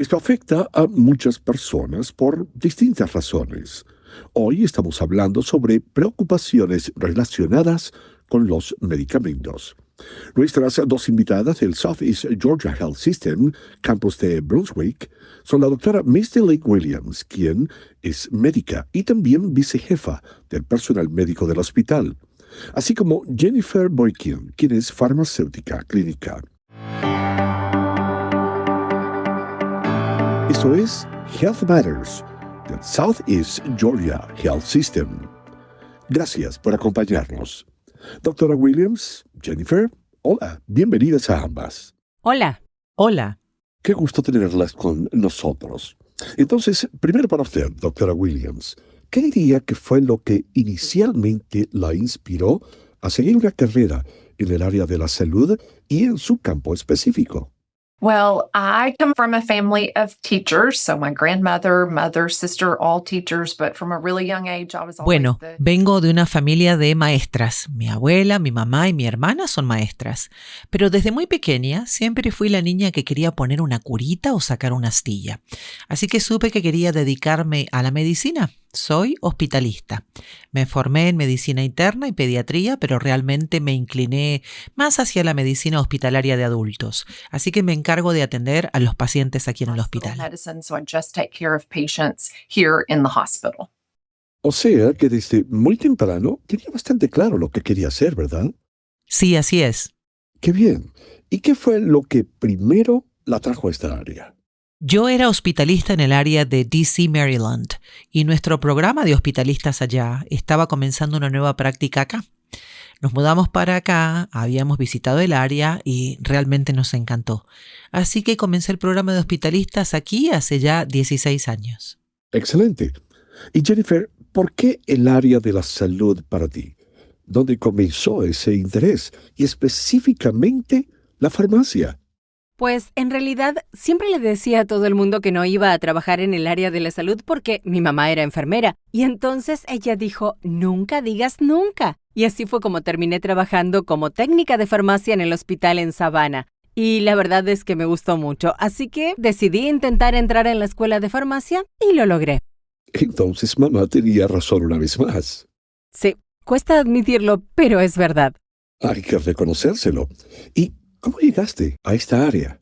Esto afecta a muchas personas por distintas razones. Hoy estamos hablando sobre preocupaciones relacionadas con los medicamentos. Nuestras dos invitadas del Southeast Georgia Health System, campus de Brunswick, son la doctora Misty Lake Williams, quien es médica y también vicejefa del personal médico del hospital, así como Jennifer Boykin, quien es farmacéutica clínica. Esto es Health Matters del Southeast Georgia Health System. Gracias por acompañarnos. Doctora Williams, Jennifer, hola, bienvenidas a ambas. Hola. Hola. Qué gusto tenerlas con nosotros. Entonces, primero para usted, doctora Williams, ¿qué diría que fue lo que inicialmente la inspiró a seguir una carrera en el área de la salud y en su campo específico? Well, I come from a family of teachers. So my grandmother, mother, sister, all teachers. But from a really young age, I was always Bueno, vengo de una familia de maestras. Mi abuela, mi mamá y mi hermana son maestras. Pero desde muy pequeña siempre fui la niña que quería poner una curita o sacar una astilla. Así que supe que quería dedicarme a la medicina. Soy hospitalista. Me formé en medicina interna y pediatría, pero realmente me incliné más hacia la medicina hospitalaria de adultos. Así que me encargo de atender a los pacientes aquí en el hospital. medicine, so I just take care of patients here in the hospital. O sea que desde muy temprano tenía bastante claro lo que quería hacer, ¿verdad? Sí, así es. Qué bien. ¿Y qué fue lo que primero la trajo a esta área? Yo era hospitalista en el área de DC, Maryland, y nuestro programa de hospitalistas allá estaba comenzando una nueva práctica acá. Nos mudamos para acá, habíamos visitado el área y realmente nos encantó. Así que comencé el programa de hospitalistas aquí hace ya 16 años. Excelente. Y Jennifer, ¿por qué el área de la salud para ti? ¿Dónde comenzó ese interés? Y específicamente la farmacia. Pues en realidad siempre le decía a todo el mundo que no iba a trabajar en el área de la salud porque mi mamá era enfermera. Y entonces ella dijo, nunca digas nunca. Y así fue como terminé trabajando como técnica de farmacia en el hospital en Savannah. Y la verdad es que me gustó mucho, así que decidí intentar entrar en la escuela de farmacia y lo logré. Entonces mamá tenía razón una vez más. Sí, cuesta admitirlo, pero es verdad. Hay que reconocérselo. ¿Y cómo llegaste a esta área?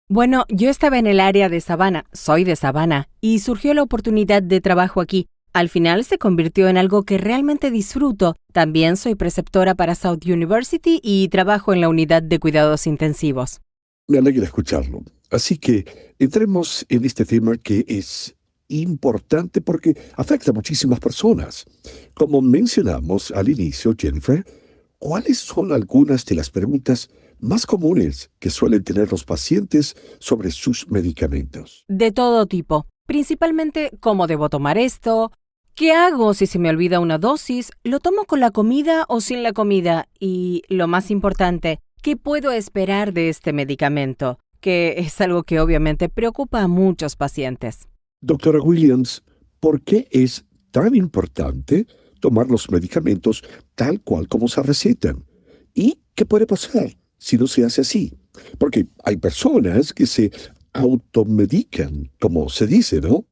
Bueno, yo estaba en el área de Savannah, soy de Savannah, y surgió la oportunidad de trabajo aquí. Al final se convirtió en algo que realmente disfruto. También soy preceptora para South University y trabajo en la unidad de cuidados intensivos. Me alegra escucharlo. Así que entremos en este tema que es importante porque afecta a muchísimas personas. Como mencionamos al inicio, Jennifer, ¿cuáles son algunas de las preguntas más comunes que suelen tener los pacientes sobre sus medicamentos? De todo tipo. Principalmente, ¿cómo debo tomar esto? ¿Qué hago si se me olvida una dosis? ¿Lo tomo con la comida o sin la comida? Y, lo más importante, ¿qué puedo esperar de este medicamento? Que es algo que obviamente preocupa a muchos pacientes. Doctora Williams, ¿por qué es tan importante tomar los medicamentos tal cual como se recetan? ¿Y qué puede pasar si no se hace así? Porque hay personas que se automedican, como se dice, ¿no?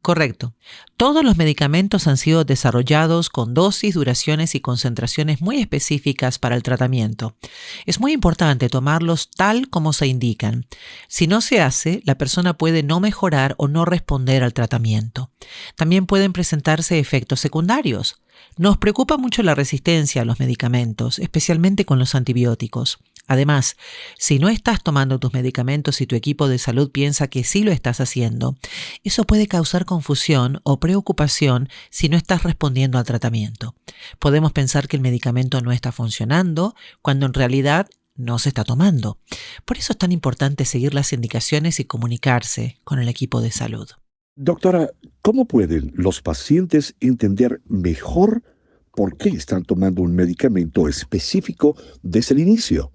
Correcto. Todos los medicamentos han sido desarrollados con dosis, duraciones y concentraciones muy específicas para el tratamiento. Es muy importante tomarlos tal como se indican. Si no se hace, la persona puede no mejorar o no responder al tratamiento. También pueden presentarse efectos secundarios. Nos preocupa mucho la resistencia a los medicamentos, especialmente con los antibióticos. Además, si no estás tomando tus medicamentos y tu equipo de salud piensa que sí lo estás haciendo, eso puede causar confusión o preocupación si no estás respondiendo al tratamiento. Podemos pensar que el medicamento no está funcionando cuando en realidad no se está tomando. Por eso es tan importante seguir las indicaciones y comunicarse con el equipo de salud. Doctora, ¿cómo pueden los pacientes entender mejor por qué están tomando un medicamento específico desde el inicio?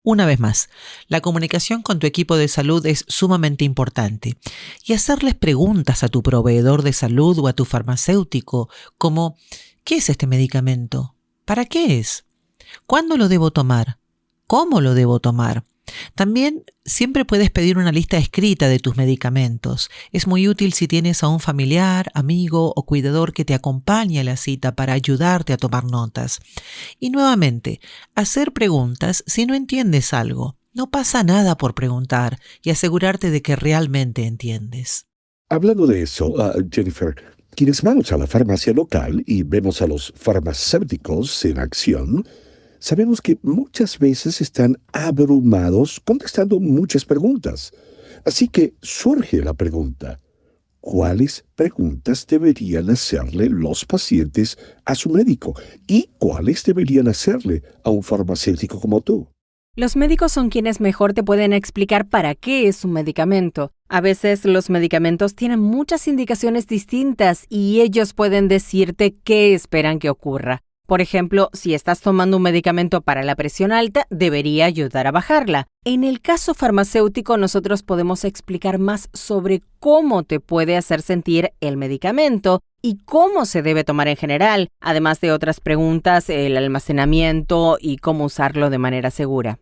Una vez más, la comunicación con tu equipo de salud es sumamente importante y hacerles preguntas a tu proveedor de salud o a tu farmacéutico como ¿qué es este medicamento? ¿Para qué es? ¿Cuándo lo debo tomar? ¿Cómo lo debo tomar? También siempre puedes pedir una lista escrita de tus medicamentos. Es muy útil si tienes a un familiar, amigo o cuidador que te acompañe a la cita para ayudarte a tomar notas. Y nuevamente, hacer preguntas si no entiendes algo. No pasa nada por preguntar y asegurarte de que realmente entiendes. Hablando de eso, Jennifer, quienes vamos a la farmacia local y vemos a los farmacéuticos en acción, sabemos que muchas veces están abrumados contestando muchas preguntas. Así que surge la pregunta: ¿cuáles preguntas deberían hacerle los pacientes a su médico? ¿Y cuáles deberían hacerle a un farmacéutico como tú? Los médicos son quienes mejor te pueden explicar para qué es un medicamento. A veces los medicamentos tienen muchas indicaciones distintas y ellos pueden decirte qué esperan que ocurra. Por ejemplo, si estás tomando un medicamento para la presión alta, debería ayudar a bajarla. En el caso farmacéutico, nosotros podemos explicar más sobre cómo te puede hacer sentir el medicamento y cómo se debe tomar en general, además de otras preguntas, el almacenamiento y cómo usarlo de manera segura.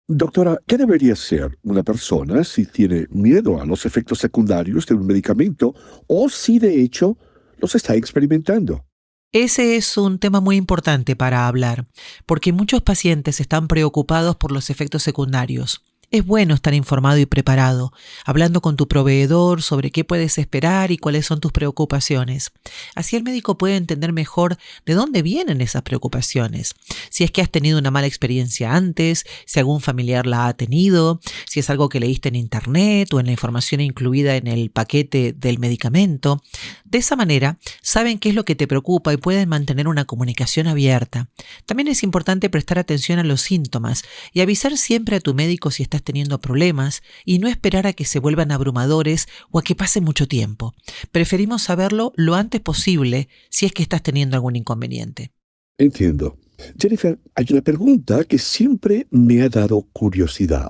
Doctora, ¿qué debería hacer una persona si tiene miedo a los efectos secundarios de un medicamento o si de hecho los está experimentando? Ese es un tema muy importante para hablar, porque muchos pacientes están preocupados por los efectos secundarios. Es bueno estar informado y preparado, hablando con tu proveedor sobre qué puedes esperar y cuáles son tus preocupaciones. Así el médico puede entender mejor de dónde vienen esas preocupaciones. Si es que has tenido una mala experiencia antes, si algún familiar la ha tenido, si es algo que leíste en internet o en la información incluida en el paquete del medicamento. De esa manera, saben qué es lo que te preocupa y pueden mantener una comunicación abierta. También es importante prestar atención a los síntomas y avisar siempre a tu médico si estás teniendo problemas y no esperar a que se vuelvan abrumadores o a que pase mucho tiempo. Preferimos saberlo lo antes posible si es que estás teniendo algún inconveniente. Entiendo. Jennifer, hay una pregunta que siempre me ha dado curiosidad.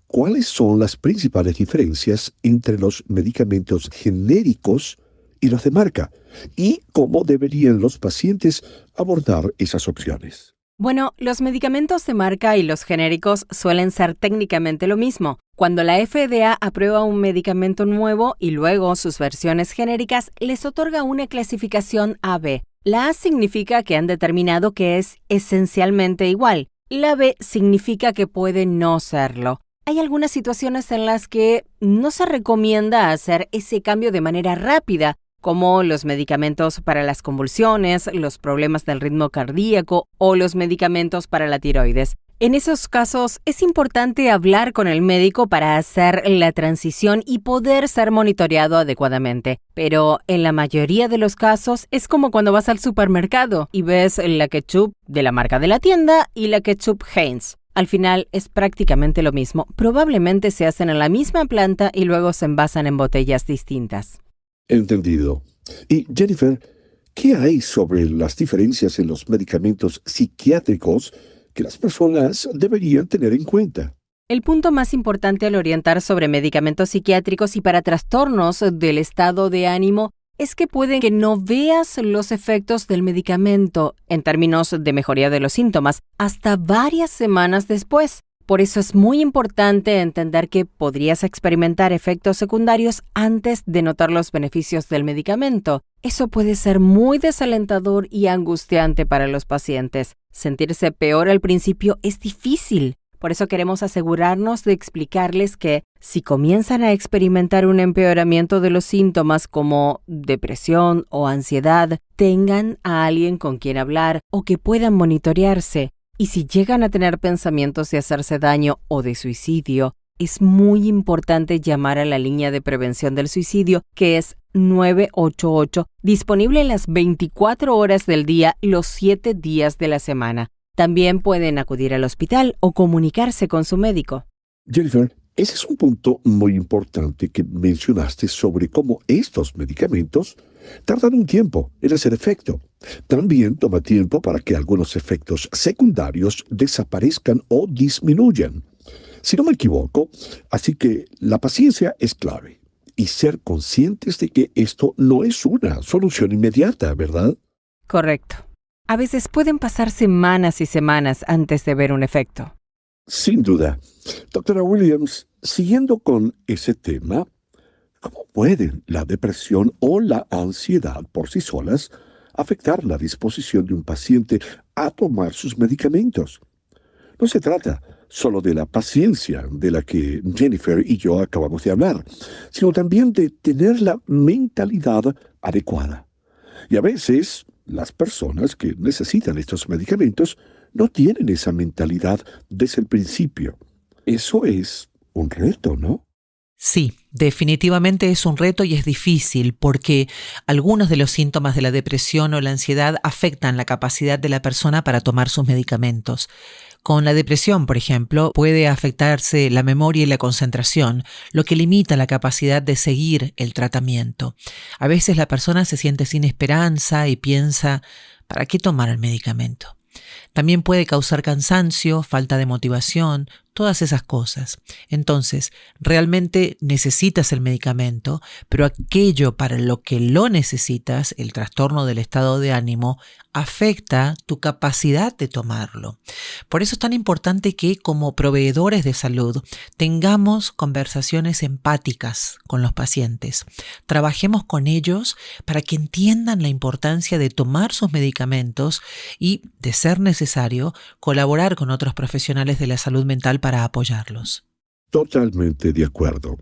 ¿Cuáles son las principales diferencias entre los medicamentos genéricos y los de marca? ¿Y cómo deberían los pacientes abordar esas opciones? Bueno, los medicamentos de marca y los genéricos suelen ser técnicamente lo mismo. Cuando la FDA aprueba un medicamento nuevo y luego sus versiones genéricas, les otorga una clasificación AB. La A significa que han determinado que es esencialmente igual. La B significa que puede no serlo. Hay algunas situaciones en las que no se recomienda hacer ese cambio de manera rápida, como los medicamentos para las convulsiones, los problemas del ritmo cardíaco o los medicamentos para la tiroides. En esos casos es importante hablar con el médico para hacer la transición y poder ser monitoreado adecuadamente. Pero en la mayoría de los casos es como cuando vas al supermercado y ves la ketchup de la marca de la tienda y la ketchup Heinz. Al final es prácticamente lo mismo. Probablemente se hacen en la misma planta y luego se envasan en botellas distintas. Entendido. Y Jennifer, ¿qué hay sobre las diferencias en los medicamentos psiquiátricos que las personas deberían tener en cuenta? El punto más importante al orientar sobre medicamentos psiquiátricos y para trastornos del estado de ánimo es que puede que no veas los efectos del medicamento en términos de mejoría de los síntomas hasta varias semanas después. Por eso es muy importante entender que podrías experimentar efectos secundarios antes de notar los beneficios del medicamento. Eso puede ser muy desalentador y angustiante para los pacientes. Sentirse peor al principio es difícil. Por eso queremos asegurarnos de explicarles que si comienzan a experimentar un empeoramiento de los síntomas como depresión o ansiedad, tengan a alguien con quien hablar o que puedan monitorearse. Y si llegan a tener pensamientos de hacerse daño o de suicidio, es muy importante llamar a la línea de prevención del suicidio, que es 988, disponible las 24 horas del día, los 7 días de la semana. También pueden acudir al hospital o comunicarse con su médico. Jennifer, ese es un punto muy importante que mencionaste sobre cómo estos medicamentos tardan un tiempo en hacer efecto. También toma tiempo para que algunos efectos secundarios desaparezcan o disminuyan. Si no me equivoco, así que la paciencia es clave y ser conscientes de que esto no es una solución inmediata, ¿verdad? Correcto. A veces pueden pasar semanas y semanas antes de ver un efecto. Sin duda. Doctora Williams, siguiendo con ese tema, ¿cómo pueden la depresión o la ansiedad por sí solas afectar la disposición de un paciente a tomar sus medicamentos? No se trata solo de la paciencia de la que Jennifer y yo acabamos de hablar, sino también de tener la mentalidad adecuada. Y a veces, las personas que necesitan estos medicamentos no tienen esa mentalidad desde el principio. Eso es un reto, ¿no? Sí, definitivamente es un reto y es difícil porque algunos de los síntomas de la depresión o la ansiedad afectan la capacidad de la persona para tomar sus medicamentos. Con la depresión, por ejemplo, puede afectarse la memoria y la concentración, lo que limita la capacidad de seguir el tratamiento. A veces la persona se siente sin esperanza y piensa, ¿para qué tomar el medicamento? También puede causar cansancio, falta de motivación, todas esas cosas. Entonces, realmente necesitas el medicamento, pero aquello para lo que lo necesitas, el trastorno del estado de ánimo, afecta tu capacidad de tomarlo. Por eso es tan importante que como proveedores de salud tengamos conversaciones empáticas con los pacientes. Trabajemos con ellos para que entiendan la importancia de tomar sus medicamentos y, de ser necesario, colaborar con otros profesionales de la salud mental para apoyarlos. Totalmente de acuerdo.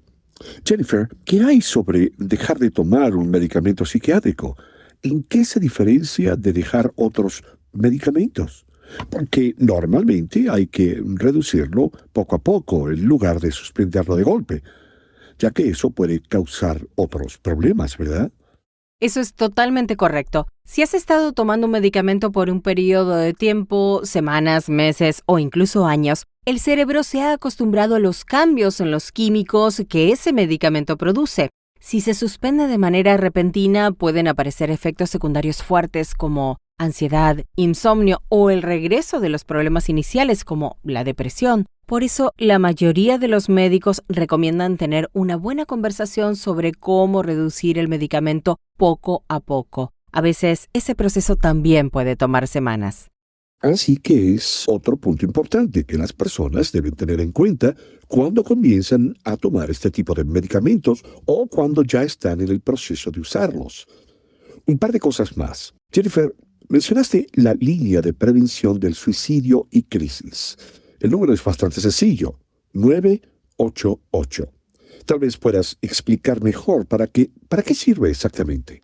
Jennifer, ¿qué hay sobre dejar de tomar un medicamento psiquiátrico? ¿En qué se diferencia de dejar otros medicamentos? Porque normalmente hay que reducirlo poco a poco en lugar de suspenderlo de golpe, ya que eso puede causar otros problemas, ¿verdad? Eso es totalmente correcto. Si has estado tomando un medicamento por un periodo de tiempo, semanas, meses o incluso años, el cerebro se ha acostumbrado a los cambios en los químicos que ese medicamento produce. Si se suspende de manera repentina, pueden aparecer efectos secundarios fuertes como ansiedad, insomnio o el regreso de los problemas iniciales como la depresión. Por eso, la mayoría de los médicos recomiendan tener una buena conversación sobre cómo reducir el medicamento poco a poco. A veces, ese proceso también puede tomar semanas. Así que es otro punto importante que las personas deben tener en cuenta cuando comienzan a tomar este tipo de medicamentos o cuando ya están en el proceso de usarlos. Un par de cosas más. Jennifer, mencionaste la línea de prevención del suicidio y crisis. El número es bastante sencillo, 988. Tal vez puedas explicar mejor para qué sirve exactamente.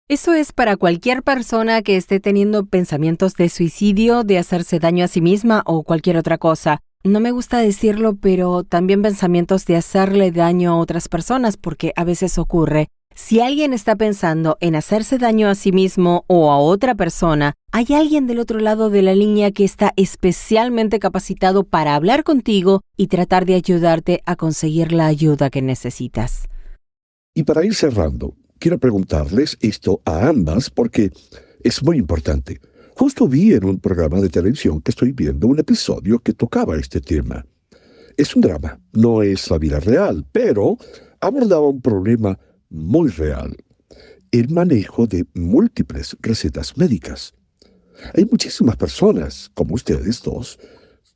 Eso es para cualquier persona que esté teniendo pensamientos de suicidio, de hacerse daño a sí misma o cualquier otra cosa. No me gusta decirlo, pero también pensamientos de hacerle daño a otras personas, porque a veces ocurre. Si alguien está pensando en hacerse daño a sí mismo o a otra persona, hay alguien del otro lado de la línea que está especialmente capacitado para hablar contigo y tratar de ayudarte a conseguir la ayuda que necesitas. Y para ir cerrando, quiero preguntarles esto a ambas porque es muy importante. Justo vi en un programa de televisión que estoy viendo un episodio que tocaba este tema. Es un drama, no es la vida real, pero abordaba un problema muy real: el manejo de múltiples recetas médicas. Hay muchísimas personas, como ustedes dos,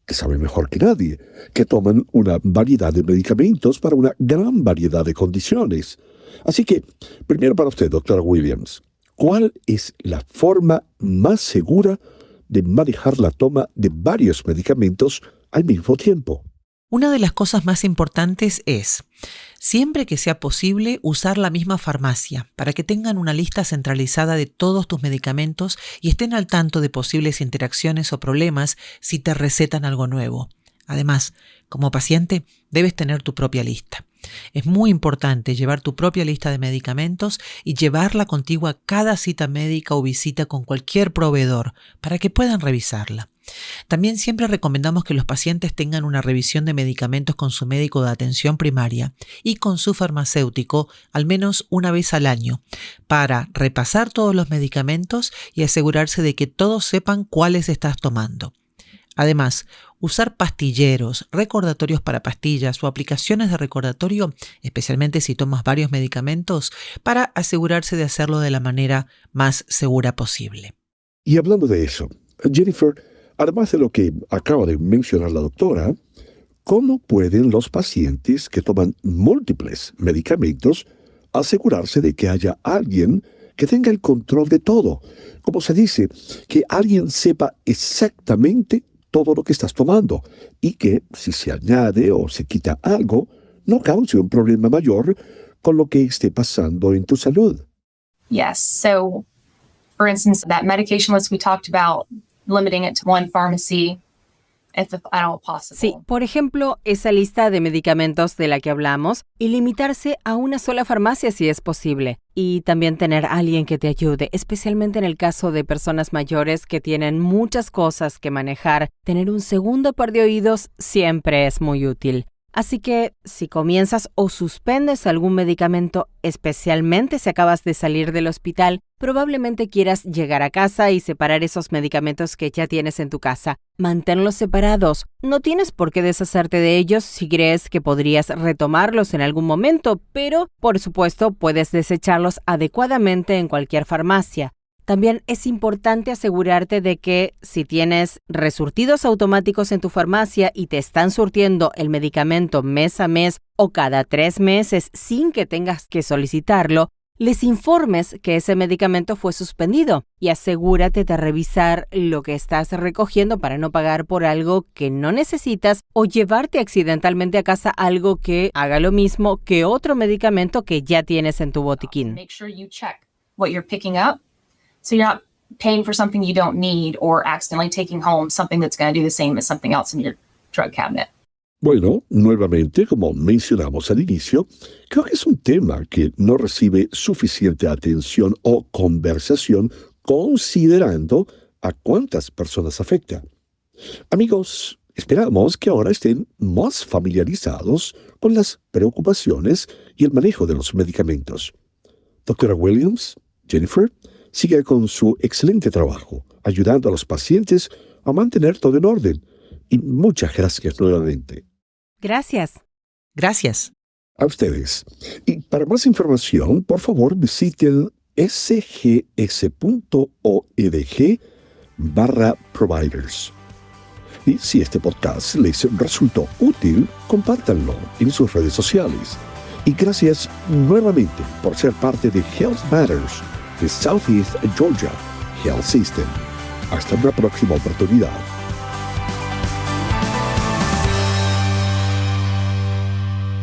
que saben mejor que nadie, que toman una variedad de medicamentos para una gran variedad de condiciones. Así que, primero para usted, doctora Williams, ¿cuál es la forma más segura de manejar la toma de varios medicamentos al mismo tiempo? Una de las cosas más importantes es, siempre que sea posible, usar la misma farmacia para que tengan una lista centralizada de todos tus medicamentos y estén al tanto de posibles interacciones o problemas si te recetan algo nuevo. Además, como paciente, debes tener tu propia lista. Es muy importante llevar tu propia lista de medicamentos y llevarla contigo a cada cita médica o visita con cualquier proveedor para que puedan revisarla. También siempre recomendamos que los pacientes tengan una revisión de medicamentos con su médico de atención primaria y con su farmacéutico al menos una vez al año para repasar todos los medicamentos y asegurarse de que todos sepan cuáles estás tomando. Además, usar pastilleros, recordatorios para pastillas o aplicaciones de recordatorio, especialmente si tomas varios medicamentos, para asegurarse de hacerlo de la manera más segura posible. Y hablando de eso, Jennifer, además de lo que acaba de mencionar la doctora, ¿cómo pueden los pacientes que toman múltiples medicamentos asegurarse de que haya alguien que tenga el control de todo? Como se dice, que alguien sepa exactamente todo lo que estás tomando y que si se añade o se quita algo, no cause un problema mayor con lo que esté pasando en tu salud. Yes. So, for instance, that medication list we talked about, limiting it to one pharmacy, if at all possible. Sí, por ejemplo, esa lista de medicamentos de la que hablamos y limitarse a una sola farmacia si es posible. Y también tener a alguien que te ayude, especialmente en el caso de personas mayores que tienen muchas cosas que manejar. Tener un segundo par de oídos siempre es muy útil. Así que si comienzas o suspendes algún medicamento, especialmente si acabas de salir del hospital, probablemente quieras llegar a casa y separar esos medicamentos que ya tienes en tu casa. Manténlos separados. No tienes por qué deshacerte de ellos si crees que podrías retomarlos en algún momento, pero, por supuesto, puedes desecharlos adecuadamente en cualquier farmacia. También es importante asegurarte de que si tienes resurtidos automáticos en tu farmacia y te están surtiendo el medicamento mes a mes o cada 3 meses sin que tengas que solicitarlo, les informes que ese medicamento fue suspendido y asegúrate de revisar lo que estás recogiendo para no pagar por algo que no necesitas o llevarte accidentalmente a casa algo que haga lo mismo que otro medicamento que ya tienes en tu botiquín. Make sure you check what you're picking up so you're not paying for something you don't need or accidentally taking home something that's going to do the same as something else in your drug cabinet. Bueno, nuevamente, como mencionamos al inicio, creo que es un tema que no recibe suficiente atención o conversación considerando a cuántas personas afecta. Amigos, esperamos que ahora estén más familiarizados con las preocupaciones y el manejo de los medicamentos. Doctora Williams, Jennifer, sigue con su excelente trabajo, ayudando a los pacientes a mantener todo en orden. Y muchas gracias nuevamente. Gracias. Gracias. A ustedes. Y para más información, por favor, visiten sgs.org/providers. Y si este podcast les resultó útil, compártanlo en sus redes sociales. Y gracias nuevamente por ser parte de Health Matters de Southeast Georgia Health System. Hasta una próxima oportunidad.